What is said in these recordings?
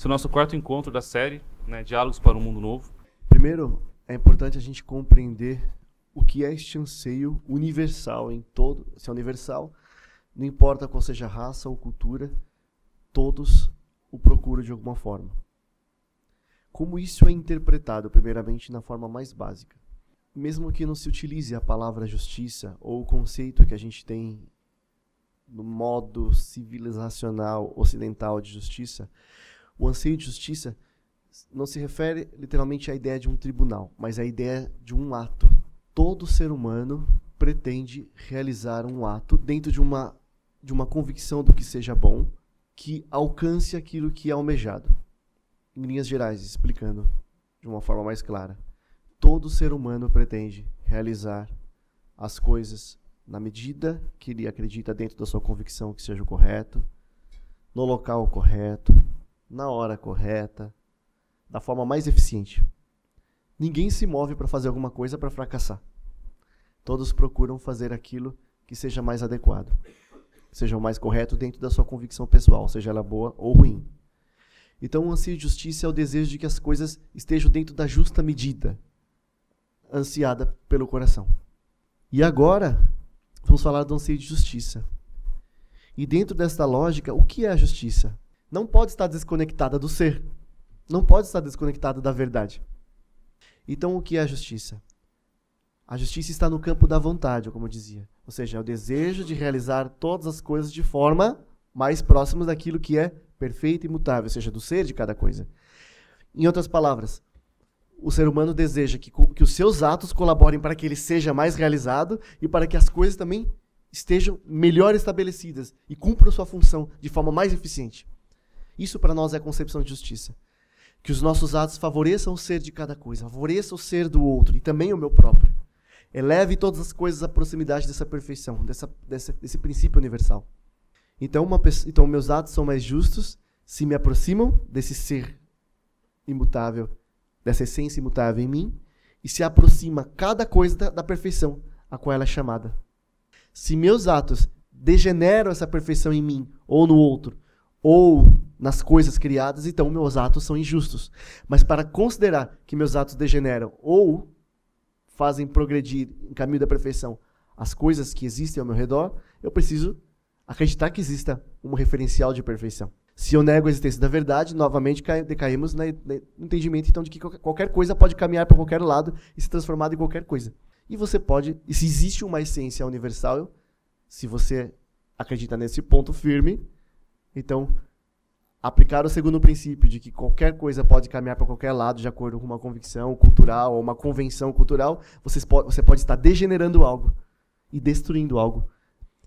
Esse é o nosso quarto encontro da série, né, Diálogos para um Mundo Novo. Primeiro, é importante a gente compreender o que é este anseio universal em todo. Se é universal, não importa qual seja a raça ou cultura, todos o procuram de alguma forma. Como isso é interpretado, primeiramente, na forma mais básica. Mesmo que não se utilize a palavra justiça ou o conceito que a gente tem no modo civilizacional ocidental de justiça, o anseio de justiça não se refere literalmente à ideia de um tribunal, mas à ideia de um ato. Todo ser humano pretende realizar um ato dentro de uma convicção do que seja bom, que alcance aquilo que é almejado. Em linhas gerais, explicando de uma forma mais clara. Todo ser humano pretende realizar as coisas na medida que ele acredita dentro da sua convicção que seja o correto, no local correto, na hora correta, da forma mais eficiente. Ninguém se move para fazer alguma coisa para fracassar. Todos procuram fazer aquilo que seja mais adequado, seja o mais correto dentro da sua convicção pessoal, seja ela boa ou ruim. Então, o anseio de justiça é o desejo de que as coisas estejam dentro da justa medida, ansiada pelo coração. E agora, vamos falar do anseio de justiça. E dentro desta lógica, o que é a justiça? Não pode estar desconectada do ser. Não pode estar desconectada da verdade. Então, o que é a justiça? A justiça está no campo da vontade, como eu dizia. Ou seja, é o desejo de realizar todas as coisas de forma mais próxima daquilo que é perfeito e imutável, ou seja, do ser de cada coisa. Em outras palavras, o ser humano deseja que os seus atos colaborem para que ele seja mais realizado e para que as coisas também estejam melhor estabelecidas e cumpram sua função de forma mais eficiente. Isso para nós é a concepção de justiça. Que os nossos atos favoreçam o ser de cada coisa, favoreçam o ser do outro e também o meu próprio. Eleve todas as coisas à proximidade dessa perfeição, desse princípio universal. Então, meus atos são mais justos se me aproximam desse ser imutável, dessa essência imutável em mim, e se aproxima cada coisa da perfeição a qual ela é chamada. Se meus atos degeneram essa perfeição em mim, ou no outro, ou nas coisas criadas, então meus atos são injustos. Mas para considerar que meus atos degeneram ou fazem progredir em caminho da perfeição as coisas que existem ao meu redor, eu preciso acreditar que exista um referencial de perfeição. Se eu nego a existência da verdade, novamente decaímos no entendimento então, de que qualquer coisa pode caminhar para qualquer lado e se transformar em qualquer coisa. E se existe uma essência universal, se você acredita nesse ponto firme, então aplicar o segundo princípio de que qualquer coisa pode caminhar para qualquer lado de acordo com uma convicção cultural ou uma convenção cultural, você pode estar degenerando algo e destruindo algo,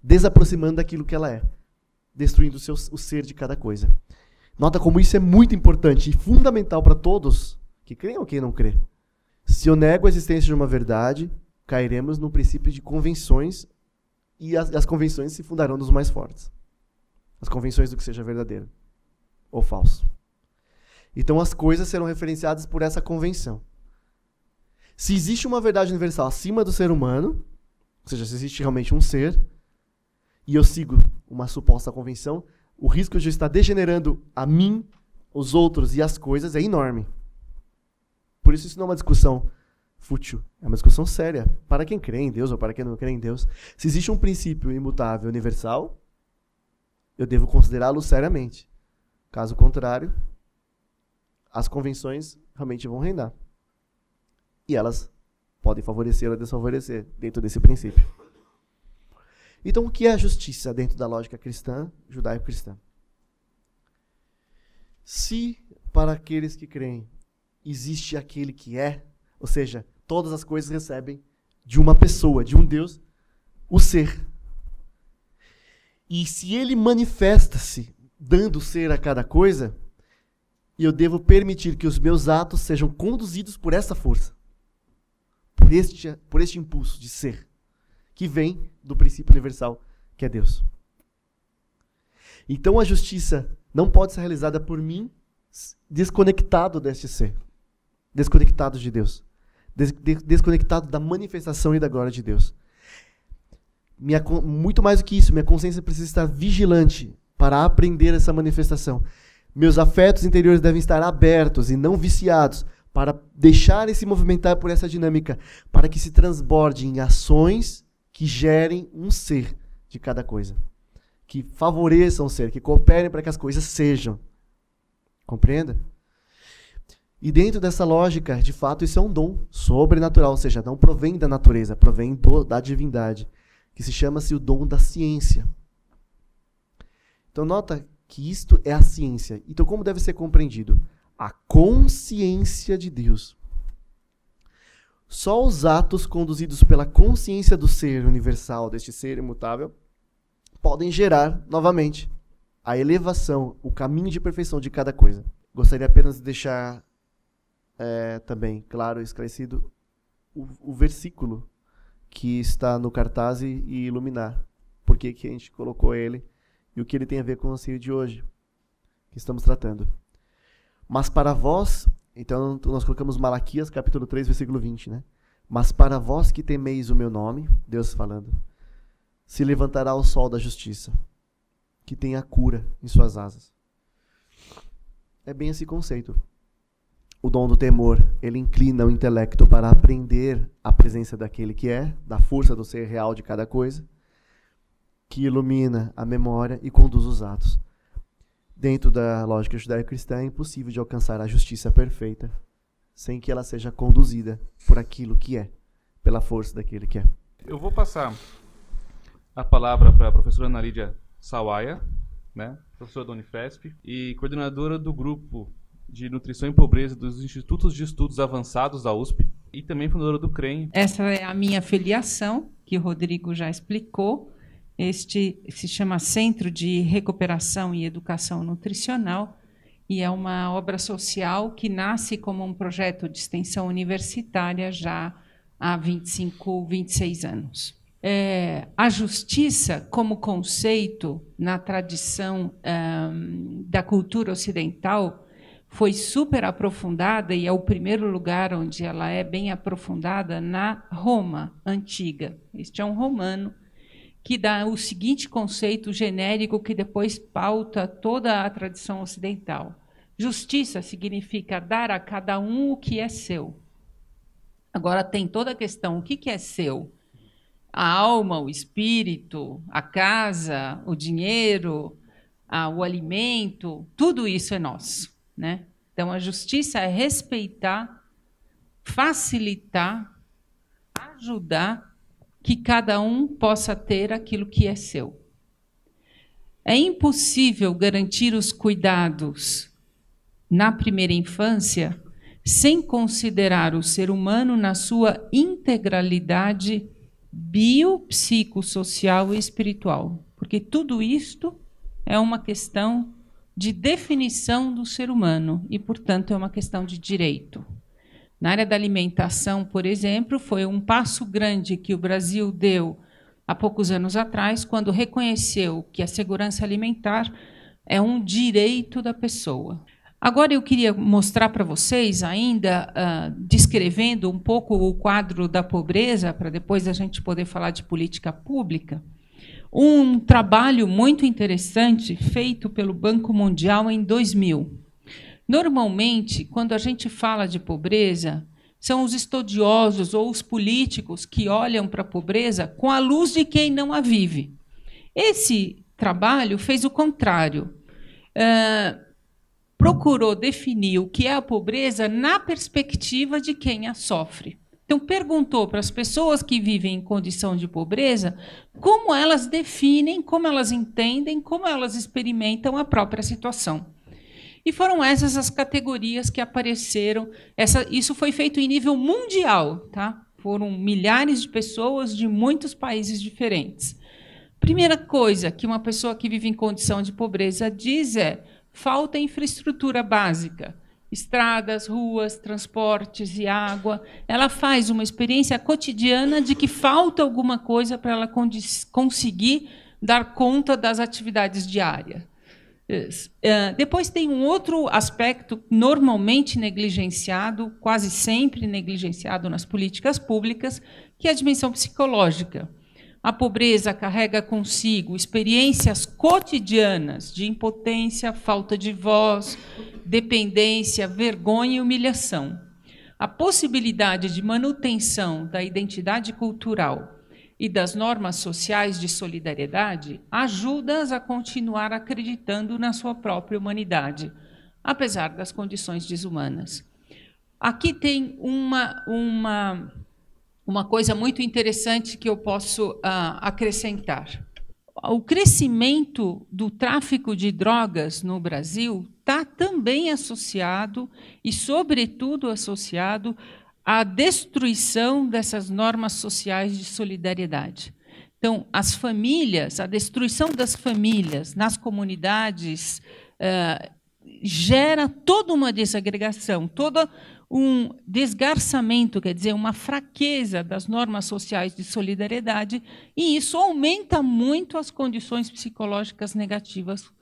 desaproximando daquilo que ela é, destruindo o ser de cada coisa. Nota como isso é muito importante e fundamental para todos, que creem ou quem não crê. Se eu nego a existência de uma verdade, cairemos no princípio de convenções e as convenções se fundarão nos mais fortes. As convenções do que seja verdadeiro ou falso. Então as coisas serão referenciadas por essa convenção. Se existe uma verdade universal acima do ser humano, ou seja, se existe realmente um ser, e eu sigo uma suposta convenção, o risco de eu estar degenerando a mim, os outros e as coisas é enorme. Por isso não é uma discussão fútil, é uma discussão séria, para quem crê em Deus ou para quem não crê em Deus. Se existe um princípio imutável universal, eu devo considerá-lo seriamente. Caso contrário, as convenções realmente vão reinar. E elas podem favorecer ou desfavorecer dentro desse princípio. Então, o que é a justiça dentro da lógica cristã, judaico-cristã? Se, para aqueles que creem, existe aquele que é, ou seja, todas as coisas recebem de uma pessoa, de um Deus, o ser. E se ele manifesta-se dando ser a cada coisa, eu devo permitir que os meus atos sejam conduzidos por essa força, por este impulso de ser, que vem do princípio universal, que é Deus. Então a justiça não pode ser realizada por mim desconectado deste ser, desconectado de Deus, desconectado da manifestação e da glória de Deus. Muito mais do que isso, minha consciência precisa estar vigilante para aprender essa manifestação, Meus afetos interiores devem estar abertos e não viciados para deixarem-se movimentar por essa dinâmica, para que se transborde em ações que gerem um ser de cada coisa, que favoreçam o ser, que cooperem para que as coisas sejam. Compreenda? E dentro dessa lógica, de fato, isso é um dom sobrenatural, ou seja, não provém da natureza, provém da divindade, que se chama-se o dom da ciência. Então nota que isto é a ciência. Então como deve ser compreendido? A consciência de Deus. Só os atos conduzidos pela consciência do ser universal, deste ser imutável, podem gerar, novamente, a elevação, o caminho de perfeição de cada coisa. Gostaria apenas de deixar também claro e esclarecido o versículo que está no cartaz e iluminar. Por que a gente colocou ele e o que ele tem a ver com o anseio de hoje, que estamos tratando. Mas para vós, então nós colocamos Malaquias, capítulo 3, versículo 20, né? Mas para vós que temeis o meu nome, Deus falando, se levantará o sol da justiça, que tem a cura em suas asas. É bem esse conceito. O dom do temor, ele inclina o intelecto para aprender a presença daquele que é, da força do ser real de cada coisa, que ilumina a memória e conduz os atos. Dentro da lógica judaico-cristã, é impossível de alcançar a justiça perfeita sem que ela seja conduzida por aquilo que é, pela força daquele que é. Eu vou passar a palavra para a professora Ana Lídia Sawaia, né, professora da Unifesp e coordenadora do grupo de Nutrição e Pobreza dos Institutos de Estudos Avançados da USP e também fundadora do CREM. Essa é a minha filiação, que o Rodrigo já explicou. Este se chama Centro de Recuperação e Educação Nutricional e é uma obra social que nasce como um projeto de extensão universitária já há 25, 26 anos. A justiça, como conceito na tradição da cultura ocidental, foi super aprofundada, e é o primeiro lugar onde ela é bem aprofundada, na Roma antiga. Este é um romano que dá o seguinte conceito genérico que depois pauta toda a tradição ocidental. Justiça significa dar a cada um o que é seu. Agora tem toda a questão, o que é seu? A alma, o espírito, a casa, o dinheiro, o alimento, tudo isso é nosso, né? Então, a justiça é respeitar, facilitar, ajudar que cada um possa ter aquilo que é seu. É impossível garantir os cuidados na primeira infância sem considerar o ser humano na sua integralidade biopsicossocial e espiritual, porque tudo isto é uma questão de definição do ser humano e, portanto, é uma questão de direito. Na área da alimentação, por exemplo, foi um passo grande que o Brasil deu há poucos anos atrás, quando reconheceu que a segurança alimentar é um direito da pessoa. Agora eu queria mostrar para vocês, ainda descrevendo um pouco o quadro da pobreza, para depois a gente poder falar de política pública, um trabalho muito interessante feito pelo Banco Mundial em 2000. Normalmente, quando a gente fala de pobreza, são os estudiosos ou os políticos que olham para a pobreza com a luz de quem não a vive. Esse trabalho fez o contrário. Procurou definir o que é a pobreza na perspectiva de quem a sofre. Então, perguntou para as pessoas que vivem em condição de pobreza como elas definem, como elas entendem, como elas experimentam a própria situação. E foram essas as categorias que apareceram. Isso foi feito em nível mundial, tá? Foram milhares de pessoas de muitos países diferentes. Primeira coisa que uma pessoa que vive em condição de pobreza diz é: falta infraestrutura básica, estradas, ruas, transportes e água. Ela faz uma experiência cotidiana de que falta alguma coisa para ela conseguir dar conta das atividades diárias. Depois tem um outro aspecto normalmente negligenciado, quase sempre negligenciado nas políticas públicas, que é a dimensão psicológica. A pobreza carrega consigo experiências cotidianas de impotência, falta de voz, dependência, vergonha e humilhação. A possibilidade de manutenção da identidade cultural e das normas sociais de solidariedade ajuda-as a continuar acreditando na sua própria humanidade, apesar das condições desumanas. Aqui tem uma coisa muito interessante que eu posso acrescentar. O crescimento do tráfico de drogas no Brasil está também associado, e sobretudo associado, à destruição dessas normas sociais de solidariedade. Então, as famílias, a destruição das famílias nas comunidades gera toda uma desagregação, todo um desgarçamento, quer dizer, uma fraqueza das normas sociais de solidariedade, e isso aumenta muito as condições psicológicas negativas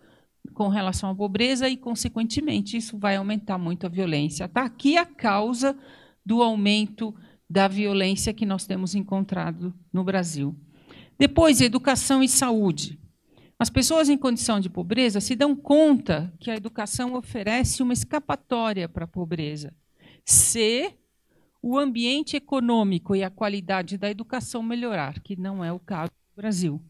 com relação à pobreza e, consequentemente, isso vai aumentar muito a violência. Está aqui a causa do aumento da violência que nós temos encontrado no Brasil. Depois, educação e saúde. As pessoas em condição de pobreza se dão conta que a educação oferece uma escapatória para a pobreza, se o ambiente econômico e a qualidade da educação melhorar, que não é o caso do Brasil.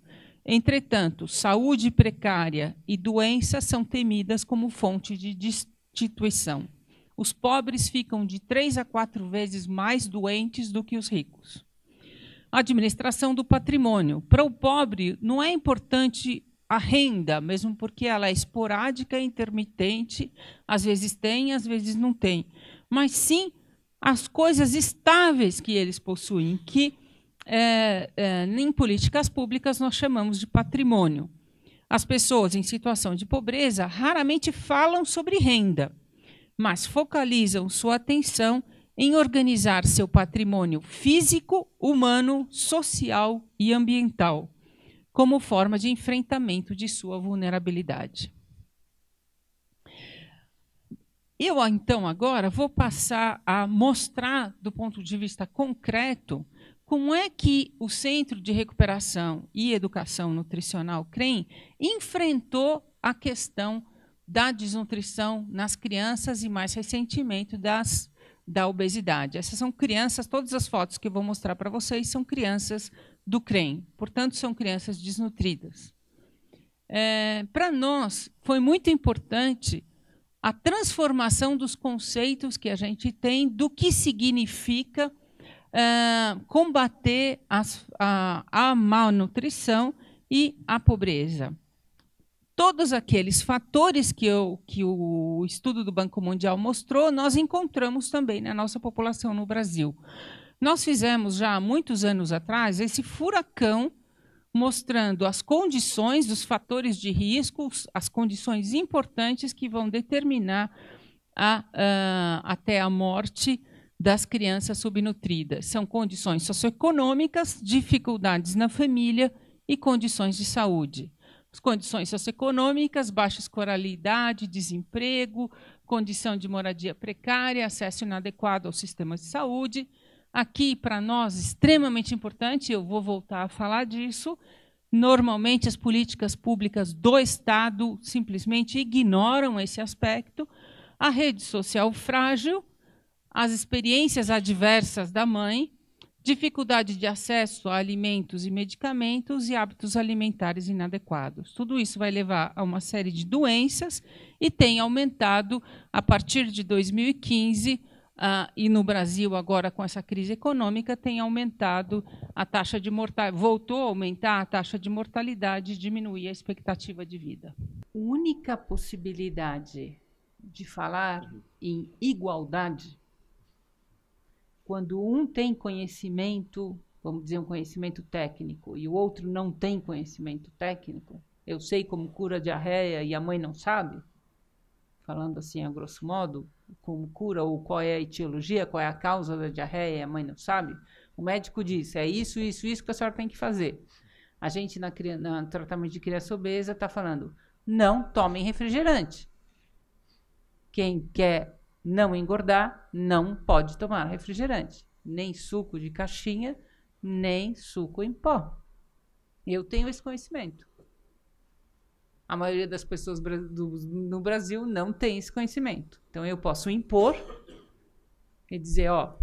Entretanto, saúde precária e doenças são temidas como fonte de destituição. Os pobres ficam de 3 a 4 vezes mais doentes do que os ricos. Administração do patrimônio. Para o pobre, não é importante a renda, mesmo porque ela é esporádica e intermitente, às vezes tem, às vezes não tem, mas sim as coisas estáveis que eles possuem, que em políticas públicas nós chamamos de patrimônio. As pessoas em situação de pobreza raramente falam sobre renda, mas focalizam sua atenção em organizar seu patrimônio físico, humano, social e ambiental, como forma de enfrentamento de sua vulnerabilidade. Eu, então, agora vou passar a mostrar, do ponto de vista concreto, como é que o Centro de Recuperação e Educação Nutricional, CREM, enfrentou a questão da desnutrição nas crianças e, mais recentemente, da obesidade. Essas são crianças, todas as fotos que eu vou mostrar para vocês são crianças do CREM, portanto, são crianças desnutridas. Para nós, foi muito importante a transformação dos conceitos que a gente tem do que significa combater a malnutrição e a pobreza. Todos aqueles fatores que o estudo do Banco Mundial mostrou, nós encontramos também na nossa população no Brasil. Nós fizemos já há muitos anos atrás esse furacão mostrando as condições, os fatores de risco, as condições importantes que vão determinar até a morte das crianças subnutridas. São condições socioeconômicas, dificuldades na família e condições de saúde. As condições socioeconômicas, baixa escolaridade, desemprego, condição de moradia precária, acesso inadequado ao sistema de saúde. Aqui, para nós, extremamente importante, eu vou voltar a falar disso, normalmente as políticas públicas do Estado simplesmente ignoram esse aspecto, a rede social frágil, as experiências adversas da mãe, dificuldade de acesso a alimentos e medicamentos e hábitos alimentares inadequados. Tudo isso vai levar a uma série de doenças e tem aumentado, a partir de 2015, e no Brasil, agora com essa crise econômica, tem aumentado a taxa de mortalidade, voltou a aumentar a taxa de mortalidade e diminuir a expectativa de vida. A única possibilidade de falar em igualdade, quando um tem conhecimento, vamos dizer, um conhecimento técnico, e o outro não tem conhecimento técnico, eu sei como cura a diarreia e a mãe não sabe, falando assim a grosso modo, como cura ou qual é a etiologia, qual é a causa da diarreia e a mãe não sabe, o médico diz, é isso que a senhora tem que fazer. A gente, no tratamento de criança obesa, está falando, não tomem refrigerante. Quem quer não engordar, não pode tomar refrigerante. Nem suco de caixinha, nem suco em pó. Eu tenho esse conhecimento. A maioria das pessoas no Brasil não tem esse conhecimento. Então, eu posso impor e dizer, ó,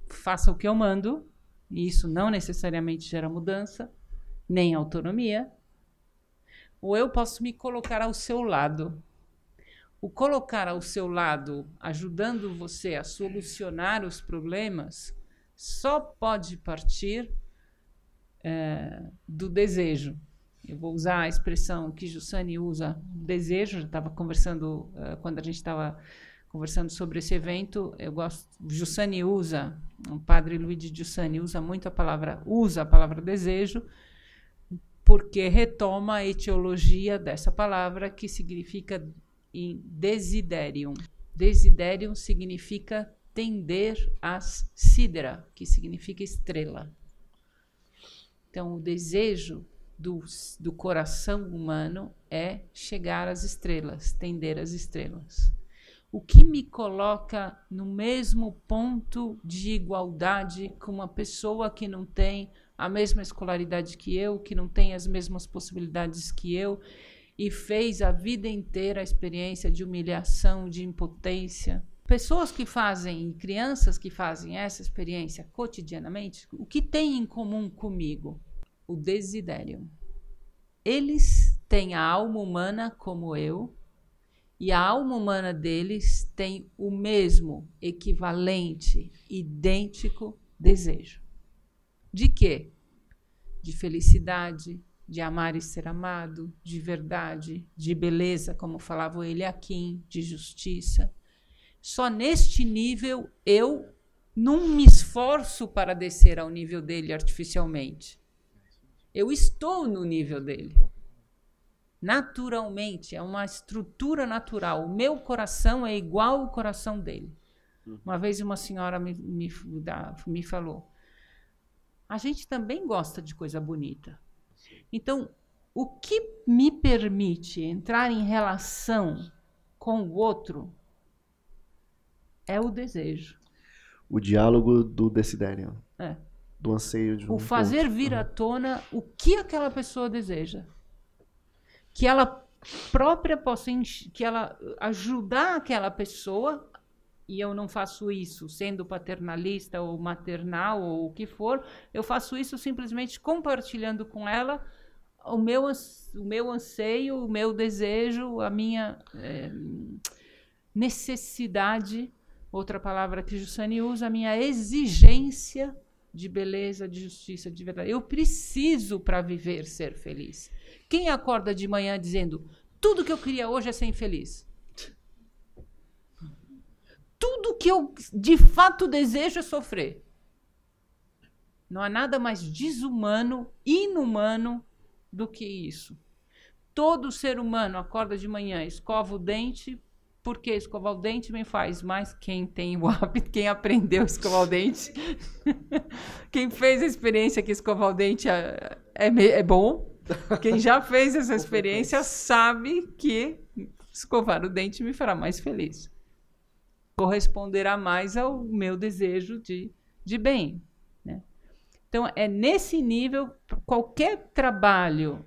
faça o que eu mando, e isso não necessariamente gera mudança, nem autonomia. Ou eu posso me colocar ao seu lado. O colocar ao seu lado, ajudando você a solucionar os problemas, só pode partir do desejo. Eu vou usar a expressão que Giussani usa, desejo. Eu estava conversando, quando a gente estava conversando sobre esse evento, Giussani usa, o padre Luigi Giussani usa muito a palavra desejo, porque retoma a etiologia dessa palavra, que significa em desiderium. Desiderium significa tender às sidera, que significa estrela. Então, o desejo do coração humano é chegar às estrelas, tender às estrelas. O que me coloca no mesmo ponto de igualdade com uma pessoa que não tem a mesma escolaridade que eu, que não tem as mesmas possibilidades que eu, e fez a vida inteira a experiência de humilhação, de impotência. Pessoas que fazem, crianças que fazem essa experiência cotidianamente, o que tem em comum comigo? O desiderium. Eles têm a alma humana como eu, e a alma humana deles tem o mesmo, equivalente, idêntico desejo. De quê? De felicidade, de amar e ser amado, de verdade, de beleza, como falava o Eliakim, de justiça. Só neste nível eu não me esforço para descer ao nível dele artificialmente. Eu estou no nível dele. Naturalmente, é uma estrutura natural. O meu coração é igual ao coração dele. Uma vez uma senhora me falou, a gente também gosta de coisa bonita. Então, o que me permite entrar em relação com o outro é o desejo. O diálogo do desiderium. É. Do anseio de um O fazer outro. vir à tona o que aquela pessoa deseja. Que ela própria possa, que ela ajudar aquela pessoa, e eu não faço isso sendo paternalista ou maternal ou o que for, eu faço isso simplesmente compartilhando com ela o meu anseio, o meu desejo, a minha necessidade, outra palavra que Giussani usa, a minha exigência de beleza, de justiça, de verdade. Eu preciso, para viver, ser feliz. Quem acorda de manhã dizendo, tudo que eu queria hoje é ser infeliz? Tudo que eu, de fato, desejo é sofrer. Não há nada mais desumano, inumano do que isso. Todo ser humano acorda de manhã, escova o dente, porque escovar o dente me faz mais quem tem o hábito, quem aprendeu a escovar o dente. Quem fez a experiência que escovar o dente é bom. Quem já fez essa experiência sabe que escovar o dente me fará mais feliz. Corresponderá mais ao meu desejo de bem. Né? Então, é nesse nível, qualquer trabalho,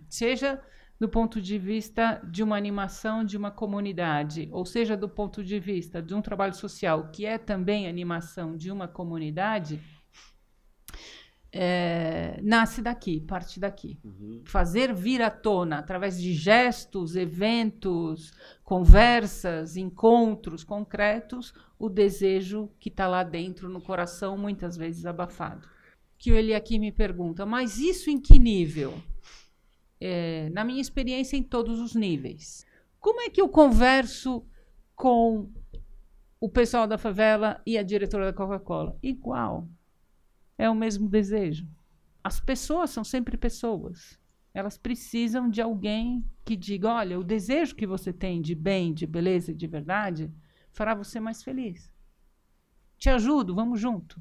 seja do ponto de vista de uma animação de uma comunidade, ou seja, do ponto de vista de um trabalho social, que é também animação de uma comunidade, nasce daqui, parte daqui. Fazer vir à tona, através de gestos, eventos, conversas, encontros concretos, o desejo que está lá dentro no coração, muitas vezes abafado. Que ele aqui me pergunta, mas isso em que nível? Na minha experiência, em todos os níveis. Como é que eu converso com o pessoal da favela e a diretora da Coca-Cola? Igual. É o mesmo desejo. As pessoas são sempre pessoas. Elas precisam de alguém que diga, olha, o desejo que você tem de bem, de beleza e de verdade fará você mais feliz. Te ajudo, vamos junto.